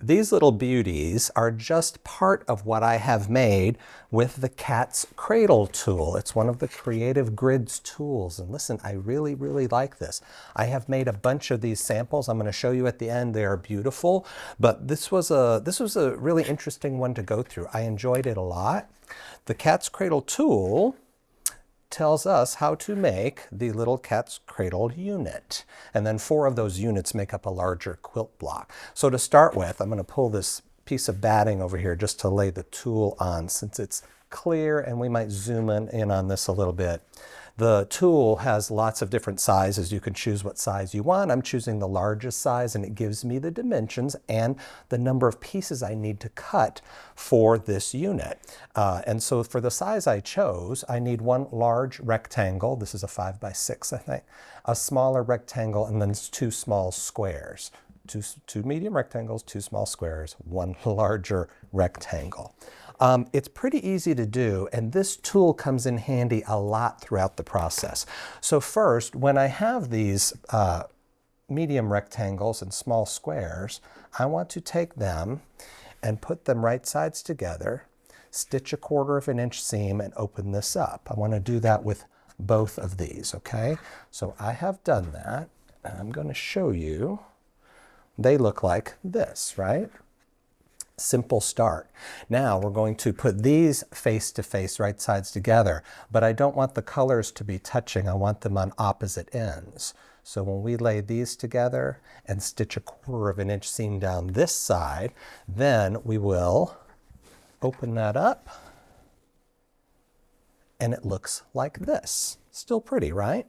These little beauties are just part of what I have made with the Cat's Cradle tool. It's one of the Creative Grids tools. And listen, I really, really like this. I have made a bunch of these samples. I'm going to show you at the end. They are beautiful. But this was a really interesting one to go through. I enjoyed it a lot. The Cat's Cradle tool tells us how to make the little Cat's Cradle unit. And then 4 of those units make up a larger quilt block. So to start with, I'm going to pull this piece of batting over here just to lay the tool on, since it's clear, and we might zoom in on this a little bit. The tool has lots of different sizes. You can choose what size you want. I'm choosing the largest size, and it gives me the dimensions and the number of pieces I need to cut for this unit. And so for the size I chose, I need one large rectangle. This is a 5 by 6, I think. A smaller rectangle, and then 2 small squares. Two medium rectangles, 2 small squares, 1 larger rectangle. It's pretty easy to do, and this tool comes in handy a lot throughout the process. So first, when I have these medium rectangles and small squares, I want to take them and put them right sides together, stitch a 1/4 inch seam, and open this up. I want to do that with both of these, okay? So I have done that, and I'm going to show you. They look like this, right? Simple start. Now we're going to put these face to face, right sides together, but I don't want the colors to be touching. I want them on opposite ends. So when we lay these together and stitch a 1/4 inch seam down this side, then we will open that up, and it looks like this. Still pretty, right?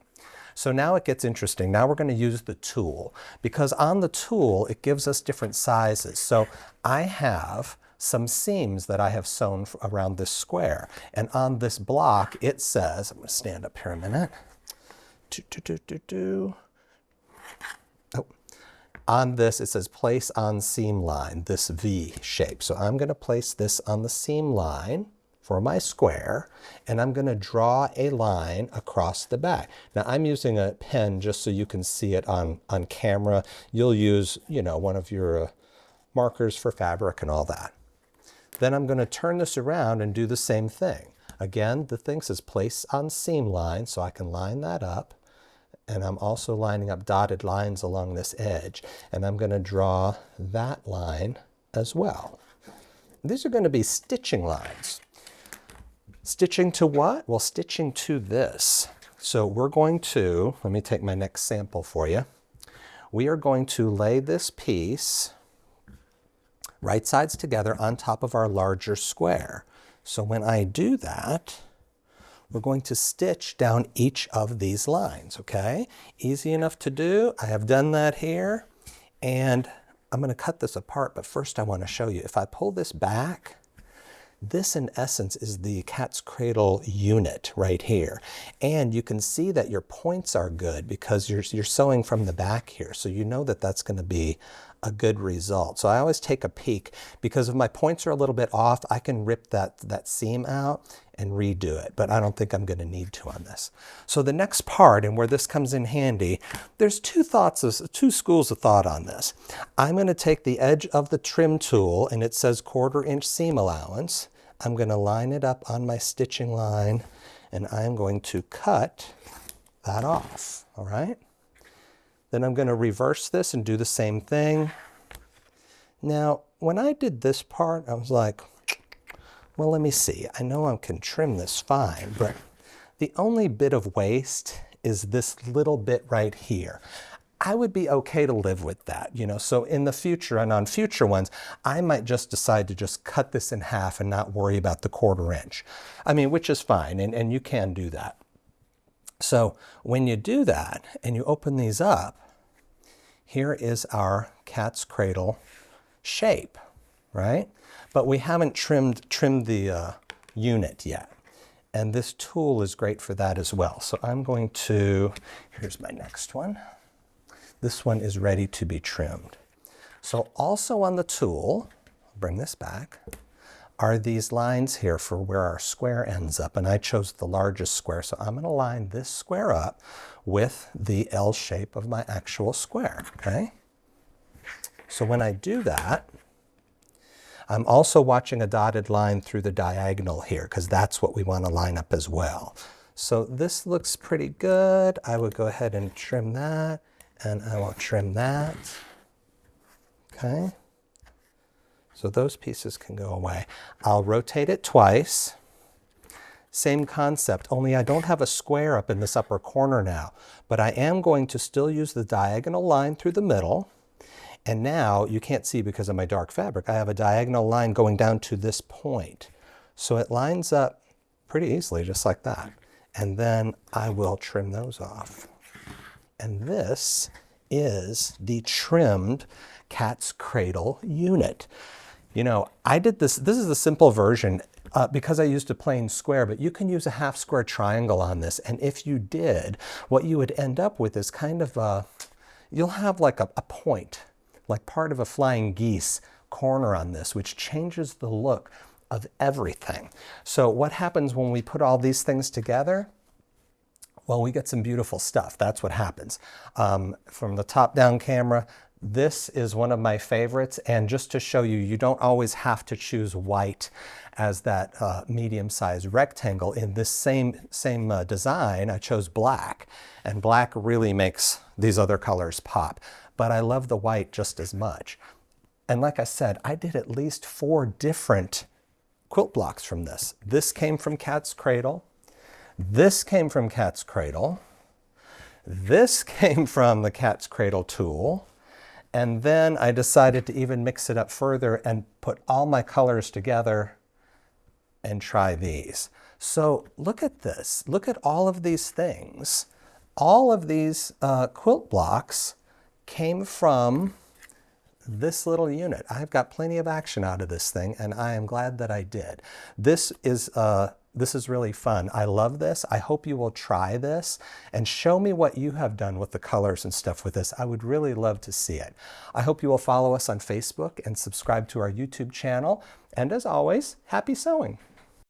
So now it gets interesting. Now we're going to use the tool, because on the tool it gives us different sizes. So I have some seams that I have sewn around this square, and on this block it says, I'm going to stand up here a minute. Oh. On this it says place on seam line, this V shape. So I'm going to place this on the seam line for my square, and I'm going to draw a line across the back. Now I'm using a pen just so you can see it on camera. You'll use, one of your markers for fabric and all that. Then I'm going to turn this around and do the same thing. Again, the thing says place on seam line, so I can line that up. And I'm also lining up dotted lines along this edge. And I'm going to draw that line as well. These are going to be stitching lines. Stitching to what? Well, stitching to this. So we're going to, let me take my next sample for you. We are going to lay this piece right sides together on top of our larger square. So when I do that, we're going to stitch down each of these lines, okay? Easy enough to do. I have done that here, and I'm going to cut this apart, but first I want to show you. If I pull this back, this in essence is the Cat's Cradle unit right here. And you can see that your points are good because you're sewing from the back here. So you know that that's going to be a good result. So I always take a peek, because if my points are a little bit off, I can rip that seam out and redo it. But I don't think I'm going to need to on this. So the next part, and where this comes in handy, there's two schools of thought on this. I'm going to take the edge of the trim tool, and it says 1/4 inch seam allowance. I'm going to line it up on my stitching line, and I'm going to cut that off, all right? Then I'm going to reverse this and do the same thing. Now, when I did this part, I was like, well, let me see. I know I can trim this fine, but the only bit of waste is this little bit right here. I would be okay to live with that, so in the future and on future ones, I might just decide to just cut this in half and not worry about the 1/4 inch. I mean, which is fine, and you can do that. So when you do that and you open these up, here is our Cat's Cradle shape, right? But we haven't trimmed the unit yet. And this tool is great for that as well. So I'm going to, here's my next one. This one is ready to be trimmed. So also on the tool, I'll bring this back, are these lines here for where our square ends up. And I chose the largest square, so I'm going to line this square up with the L shape of my actual square, okay? So when I do that, I'm also watching a dotted line through the diagonal here because that's what we want to line up as well. So this looks pretty good. I would go ahead and trim that, and I will trim that. Okay. So those pieces can go away. I'll rotate it twice. Same concept, only I don't have a square up in this upper corner now, but I am going to still use the diagonal line through the middle. And now you can't see because of my dark fabric. I have a diagonal line going down to this point. So it lines up pretty easily, just like that. And then I will trim those off. And this is the trimmed cat's cradle unit. You know, I did this is the simple version because I used a plain square, but you can use a half square triangle on this. And if you did, what you would end up with is kind of you'll have like a point, like part of a flying geese corner on this, which changes the look of everything. So what happens when we put all these things together? Well, we get some beautiful stuff. That's what happens. From the top-down camera, this is one of my favorites. And just to show you, you don't always have to choose white as that medium-sized rectangle. In this same design, I chose black. And black really makes these other colors pop. But I love the white just as much. And like I said, I did at least 4 different quilt blocks from this. This came from Cat's Cradle. This came from Cat's Cradle. This came from the Cat's Cradle tool. And then I decided to even mix it up further and put all my colors together and try these. So look at this. Look at all of these things. All of these quilt blocks came from this little unit. I've got plenty of action out of this thing, and I am glad that I did. This is really fun. I love this. I hope you will try this and show me what you have done with the colors and stuff with this. I would really love to see it. I hope you will follow us on Facebook and subscribe to our YouTube channel. And as always, happy sewing.